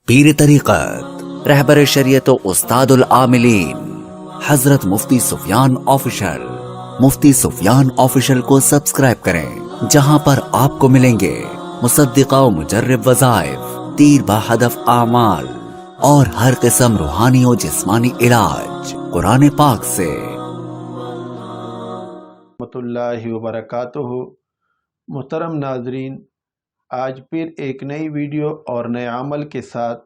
पीर तरीक़त रहबर शरीयत उस्तादुल आमिलीन हजरत मुफ्ती सुफियान ऑफिशियल को सब्सक्राइब करें, जहां पर आपको मिलेंगे मुसद्दिक़ा व मुजर्रिब वज़ाइफ, तीर बा हदफ आमाल और हर किस्म रूहानी और जिस्मानी इलाज कुरान पाक से। रहमतुल्लाहि व बरकातुहू। मुहतरम नाजरीन, आज फिर एक नई वीडियो और नए अमल के साथ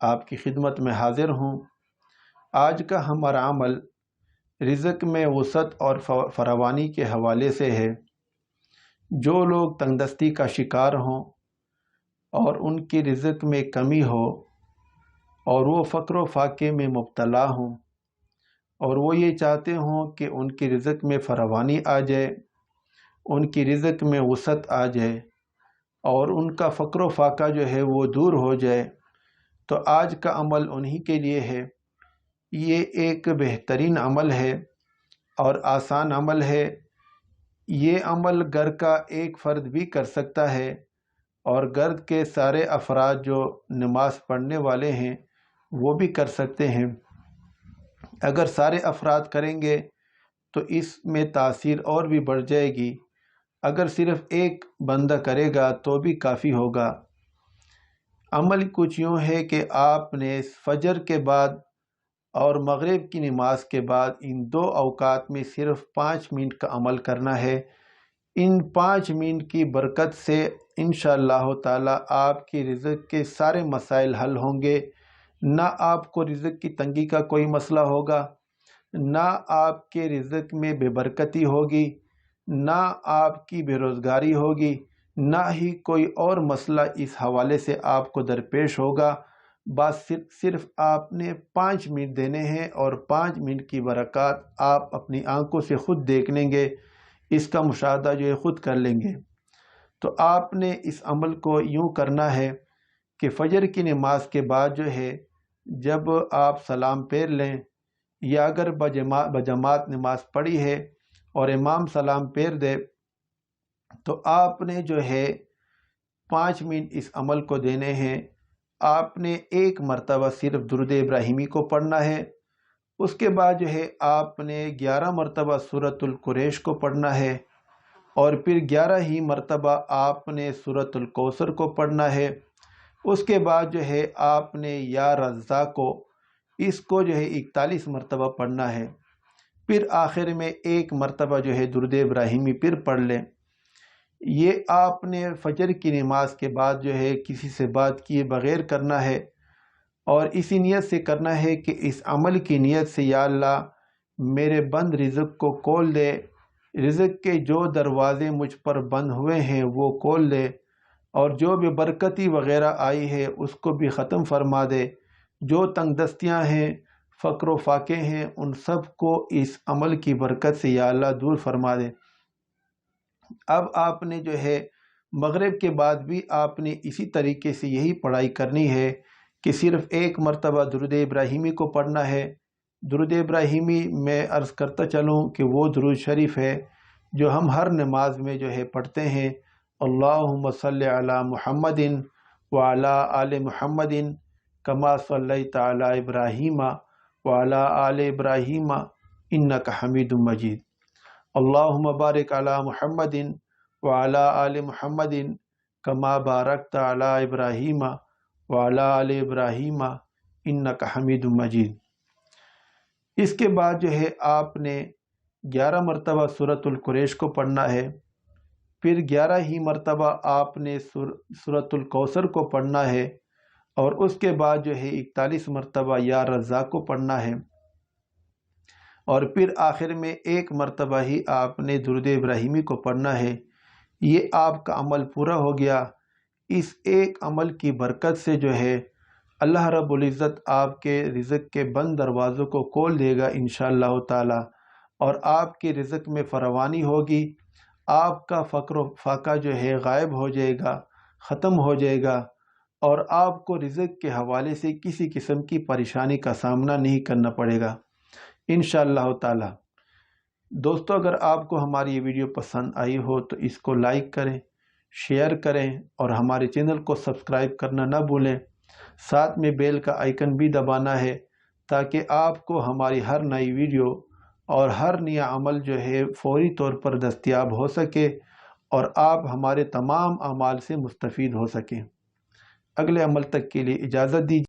आपकी खिदमत में हाजिर हूँ। आज का हमारा अमल रिज़्क़ में वसअत और फरावानी के हवाले से है। जो लोग तंगदस्ती का शिकार हों और उनकी रिज़्क़ में कमी हो और वो फ़क्र व फाके में मुब्तला हों और वो ये चाहते हों कि उनकी रिज़्क़ में फरावानी आ जाए, उनकी रिज़्क़ में वसअत आ जाए और उनका फ़क्र व फाका जो है वो दूर हो जाए, तो आज का अमल उन्हीं के लिए है। ये एक बेहतरीन अमल है और आसान अमल है। ये अमल घर का एक फ़र्द भी कर सकता है और घर के सारे अफराद जो नमाज़ पढ़ने वाले हैं वो भी कर सकते हैं। अगर सारे अफराद करेंगे तो इसमें तासीर और भी बढ़ जाएगी। अगर सिर्फ़ एक बंदा करेगा तो भी काफ़ी होगा। अमल कुछ यूँ है कि आपने फजर के बाद और मगरिब की नमाज के बाद इन दो अवकात में सिर्फ़ 5 मिनट का अमल करना है। इन 5 मिनट की बरकत से इंशाअल्लाह ताला आपकी रिज़्क़ के सारे मसाइल हल होंगे। ना आपको रिज़्क़ की तंगी का कोई मसला होगा, ना आपके रिज़्क़ में बेबरकती होगी, ना आपकी बेरोज़गारी होगी, ना ही कोई और मसला इस हवाले से आपको दरपेश होगा। बस सिर्फ आपने 5 मिनट देने हैं और 5 मिनट की बरकत आप अपनी आंखों से ख़ुद देख लेंगे, इसका मुशाहदा जो है ख़ुद कर लेंगे। तो आपने इस अमल को यूँ करना है कि फ़जर की नमाज के बाद जो है जब आप सलाम फेर लें या अगर बजमात नमाज पढ़ी है और इमाम सलाम फेर दे तो आपने जो है 5 मिनट इस अमल को देने हैं। आपने एक मरतबा सिर्फ दुरूद इब्राहिमी को पढ़ना है। उसके बाद जो है आपने 11 मरतबा सूरतुल कुरैश को पढ़ना है और फिर 11 ही मरतबा आपने सूरतुल कौसर को पढ़ना है। उसके बाद जो है आपने या रज़्ज़ा को इसको जो है 41 मरतबा पढ़ना है। फिर आखिर में एक मरतबा जो है दुरूद इब्राहिमी फिर पढ़ लें। ये आपने फजर की नमाज के बाद जो है किसी से बात किए बग़ैर करना है और इसी नीयत से करना है कि इस अमल की नीयत से या अल्लाह मेरे बंद रिज़्क़ को खोल दे, रिज़्क़ के जो दरवाज़े मुझ पर बंद हुए हैं वो खोल दे और जो भी बरकती वग़ैरह आई है उसको भी ख़त्म फरमा दे। जो तंगदस्तियाँ हैं, फ़क्र व फाके हैं, उन सब को इस अमल की बरकत से या अल्लाह दूर फरमा दे। अब आपने जो है मगरिब के बाद भी आपने इसी तरीके से यही पढ़ाई करनी है कि सिर्फ़ एक मरतबा दुरूद इब्राहिमी को पढ़ना है। दुरूद इब्राहिमी मैं अर्ज़ करता चलूँ कि वो दुरूद शरीफ है जो हम हर नमाज में जो है पढ़ते हैं। अल्लाहुम्मा सल्लि अला मुहम्मदिन व अला आले मुहम्मदिन कमा सल्लैता अला इब्राहीमा व अला आले इब्राहीमा इन्नका हमीदुम मजीद। अल्लाहुम्मा बारिक अला मुहम्मदिन व अला आले मुहम्मदिन कमा बारकता अला इब्राहीमा व अला आले इब्राहीमा इन्नका हमीदुम मजीद। इसके बाद जो है आपने 11 मरतबा सूरतुल कुरैश को पढ़ना है। फिर 11 ही मरतबा आपने सूरतुल कौसर को पढ़ना है और उसके बाद जो है 41 मरतबा या रज़्ज़ा को पढ़ना है और फिर आखिर में एक मरतबा ही आपने दुरूद इब्राहिमी को पढ़ना है। ये आपका अमल पूरा हो गया। इस एक अमल की बरकत से जो है अल्लाह रब्बुल इज़्ज़त आपके रिज़्क़ के बंद दरवाज़ों को खोल देगा इंशाअल्लाह ताला और आपके रिज़्क़ में फरावानी होगी। आपका फ़क्र फाका जो है गायब हो जाएगा, ख़त्म हो जाएगा और आपको रिज़्क़ के हवाले से किसी किस्म की परेशानी का सामना नहीं करना पड़ेगा इंशाअल्लाह ताला। दोस्तों, अगर आपको हमारी ये वीडियो पसंद आई हो तो इसको लाइक करें, शेयर करें और हमारे चैनल को सब्सक्राइब करना ना भूलें। ساتھ میں بیل کا آئیکن بھی دبانا ہے تاکہ آپ کو ہماری ہر نئی ویڈیو اور ہر نیا عمل جو ہے فوری طور پر دستیاب ہو سکے اور آپ ہمارے تمام اعمال سے مستفید ہو سکیں۔ اگلے عمل تک کے لیے اجازت دیجیے۔